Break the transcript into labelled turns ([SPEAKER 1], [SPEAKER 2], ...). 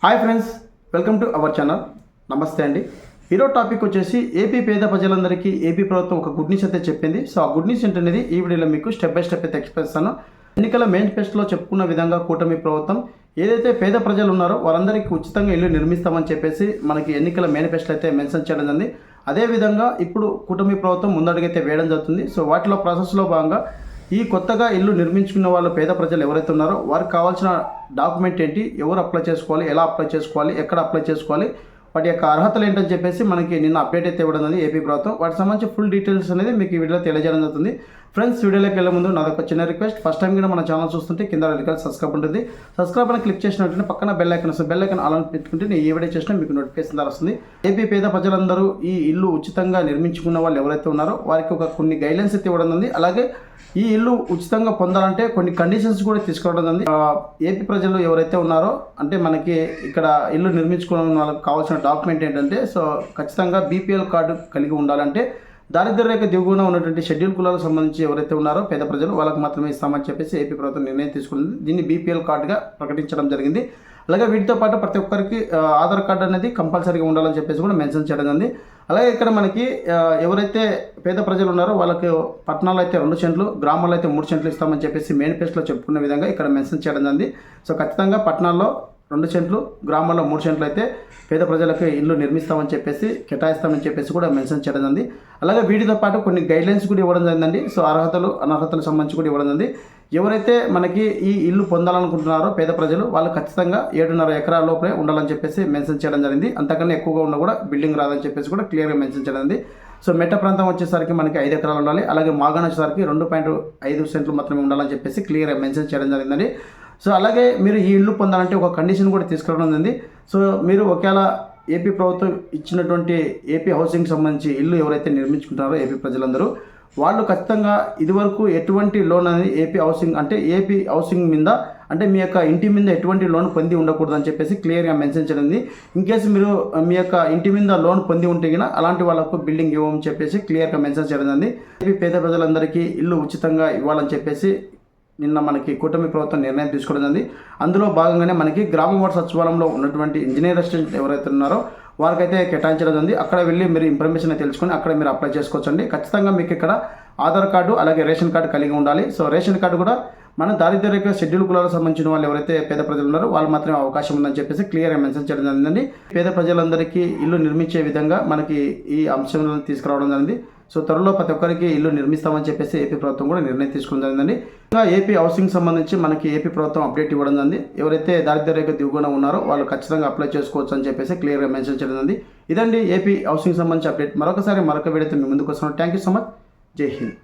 [SPEAKER 1] Hi friends, welcome to our channel. నమస్తే అండి. ఈరోజు టాపిక్ వచ్చేసి ఏపీ పేద ప్రజలందరికీ ఏపీ ప్రభుత్వం ఒక గుడ్ న్యూస్ అయితే చెప్పింది. సో ఆ గుడ్ న్యూస్ ఏంటనేది ఈ వీడియోలో మీకు స్టెప్ బై స్టెప్ అయితే ఎక్స్ప్రెస్తాను. ఎన్నికల మేనిఫెస్టోలో చెప్పుకున్న విధంగా కూటమి ప్రభుత్వం ఏదైతే పేద ప్రజలు ఉన్నారో వారందరికీ ఉచితంగా ఇల్లు నిర్మిస్తామని చెప్పేసి మనకి ఎన్నికల మేనిఫెస్టో అయితే మెన్షన్ చేయడం జరిగింది. అదేవిధంగా ఇప్పుడు కూటమి ప్రభుత్వం ముందడుగైతే వేయడం జరుగుతుంది. సో వాటిలో ప్రాసెస్లో భాగంగా ఈ కొత్తగా ఇల్లు నిర్మించుకున్న వాళ్ళు పేద ప్రజలు ఎవరైతే ఉన్నారో వారికి కావాల్సిన డాక్యుమెంట్ ఏంటి, ఎవరు అప్లై చేసుకోవాలి, ఎలా అప్లై చేసుకోవాలి, ఎక్కడ అప్లై చేసుకోవాలి, వాటి యొక్క అర్హతలు ఏంటని చెప్పేసి మనకి నిన్న అప్డేట్ అయితే ఇవ్వడం ఉంది ఏపీ ప్రభుత్వం. వాటికి సంబంధించి ఫుల్ డీటెయిల్స్ అనేది మీకు ఈ వీడియోలో తెలియజేయడం జరుగుతుంది. ఫ్రెండ్స్, వీడియోలోకి వెళ్ళే ముందు నాదొక చిన్న రిక్వెస్ట్. ఫస్ట్ టైం కూడా మన ఛానల్ చూస్తుంటే కింద సబ్స్క్రైబ్ ఉంటుంది. సబ్స్క్రైబ్ అని క్లిక్ చేసినట్టు పక్కన బెల్ ఐకాన్ వస్తుంది. బెల్ ఐకాన్ అలా పెట్టుకుంటే నేను ఏ వీడియో చేసినా మీకు నోటిఫికేషన్ వస్తుంది. ఏపీ పేద ప్రజలందరూ ఈ ఇల్లు ఉచితంగా నిర్మించుకున్న వాళ్ళు ఎవరైతే ఉన్నారో వారికి కొన్ని గైడ్లైన్స్ అయితే ఇవ్వడం ఉంది. అలాగే ఈ ఇల్లు ఉచితంగా పొందాలంటే కొన్ని కండిషన్స్ కూడా తీసుకోవడం ఉంది. ఏపీ ప్రజలు ఎవరైతే ఉన్నారో అంటే మనకి ఇక్కడ ఇల్లు నిర్మించుకోవడం వాళ్ళకి కావాల్సిన డాక్యుమెంట్ ఏంటంటే, సో ఖచ్చితంగా బీపీఎల్ కార్డు కలిగి ఉండాలంటే దారిద్ర్య రేఖ దిగువన ఉన్నటువంటి షెడ్యూల్ కులాలకు సంబంధించి ఎవరైతే ఉన్నారో పేద ప్రజలు వాళ్ళకి మాత్రమే ఇస్తామని చెప్పేసి ఏపీ ప్రభుత్వం నిర్ణయం తీసుకుంది. దీన్ని బీపీఎల్ కార్డుగా ప్రకటించడం జరిగింది. అలాగే వీటితో పాటు ప్రతి ఒక్కరికి ఆధార్ కార్డు అనేది కంపల్సరీగా ఉండాలని చెప్పేసి కూడా మెన్షన్ చేయడం జరిగింది. అలాగే ఇక్కడ మనకి ఎవరైతే పేద ప్రజలు ఉన్నారో వాళ్ళకి పట్టణాల్లో అయితే 2 సెంట్లు, గ్రామాల్లో అయితే 3 సెంట్లు ఇస్తామని చెప్పేసి మేనిఫెస్టోలో చెప్పుకున్న విధంగా ఇక్కడ మెన్షన్ చేయడం జరిగింది. సో ఖచ్చితంగా పట్టణాల్లో 2 సెంట్లు, గ్రామాల్లో 3 సెంట్లు అయితే పేద ప్రజలకు ఇల్లు నిర్మిస్తామని చెప్పేసి కేటాయిస్తామని చెప్పేసి కూడా మెన్షన్ చేయడం జరిగింది. అలాగే వీటితో పాటు కొన్ని గైడ్లైన్స్ కూడా ఇవ్వడం జరిగిందండి. సో అర్హతలు అనర్హతలకు సంబంధించి కూడా ఇవ్వడం జరిగింది. ఎవరైతే మనకి ఈ ఇల్లు పొందాలనుకుంటున్నారో పేద ప్రజలు వాళ్ళు ఖచ్చితంగా 7.5 ఎకరాల లోపలే ఉండాలని చెప్పేసి మెన్షన్ చేయడం జరిగింది. అంతకన్నా ఎక్కువగా ఉన్నా కూడా బిల్డింగ్ రాదని చెప్పేసి కూడా క్లియర్గా మెన్షన్ చేయడం జరిగింది. సో మెట్ట ప్రాంతం వచ్చేసరికి మనకి 5 ఎకరాలు ఉండాలి. అలాగే మాగాణ వచ్చేసరికి 2.5 సెంట్లు మాత్రమే ఉండాలని చెప్పేసి క్లియర్గా మెన్షన్ చేయడం జరిగిందండి. సో అలాగే మీరు ఈ ఇల్లు పొందాలంటే ఒక కండిషన్ కూడా తీసుకురావడం ఉంది. సో మీరు ఒకవేళ ఏపీ ప్రభుత్వం ఇచ్చినటువంటి ఏపీ హౌసింగ్ సంబంధించి ఇల్లు ఎవరైతే నిర్మించుకుంటారో ఏపీ ప్రజలందరూ వాళ్ళు ఖచ్చితంగా ఇదివరకు ఎటువంటి లోన్ అనేది ఏపీ హౌసింగ్ మీద అంటే మీ యొక్క ఇంటి మీద ఎటువంటి లోన్ పొంది ఉండకూడదు అని చెప్పేసి క్లియర్గా మెన్షన్ చేయండి. ఇన్ కేసు మీరు మీ యొక్క ఇంటి మీద లోన్ పొంది ఉంటే కనుక అలాంటి వాళ్ళకు బిల్డింగ్ ఇవ్వమని చెప్పేసి క్లియర్గా మెన్షన్ చేయడం. ఏపీ పేద ప్రజలందరికీ ఇల్లు ఉచితంగా ఇవ్వాలని చెప్పేసి నిన్న మనకి కూటమి ప్రభుత్వం నిర్ణయం తీసుకోవడం జరిగింది. అందులో భాగంగానే మనకి గ్రామ వార్డు సచివాలయంలో ఉన్నటువంటి ఇంజనీర్ అసిస్టెంట్ ఎవరైతే ఉన్నారో వారికైతే కేటాయించడం జరిగింది. అక్కడ వెళ్ళి మీరు ఇన్ఫర్మేషన్ తెలుసుకొని అక్కడ మీరు అప్లై చేసుకోవచ్చండి. ఖచ్చితంగా మీకు ఇక్కడ ఆధార్ కార్డు అలాగే రేషన్ కార్డు కలిగి ఉండాలి. సో రేషన్ కార్డు కూడా మన దారిద్ర్య రేఖ షెడ్యూల్ కులాలకు సంబంధించిన వాళ్ళు ఎవరైతే పేద ప్రజలు ఉన్నారో వాళ్ళు మాత్రమే అవకాశం ఉందని చెప్పేసి క్లియర్గా మెన్షన్ చేయడం జరిగిందండి. పేద ప్రజలందరికీ ఇల్లు నిర్మించే విధంగా మనకి ఈ అంశాలను తీసుకురావడం జరిగింది. సో త్వరలో ప్రతి ఒక్కరికి ఇల్లు నిర్మిస్తామని చెప్పేసి ఏపీ ప్రభుత్వం కూడా నిర్ణయం తీసుకోవడం జరిగిందండి. ఇంకా ఏపీ హౌసింగ్ సంబంధించి మనకి ఏపీ ప్రభుత్వం అప్డేట్ ఇవ్వడం జరిగింది. ఎవరైతే దారిద్ర్య రేఖ దిగువన ఉన్నారో వాళ్ళు ఖచ్చితంగా అప్లై చేసుకోవచ్చు అని చెప్పేసి క్లియర్గా మెన్షన్ చేయడం జరిగింది. ఇదండి ఏపీ హౌసింగ్ సంబంధించి అప్డేట్. మరొక వీడియోతో మీ ముందుకు వస్తున్నాను. Thank you so much. జై హింద్.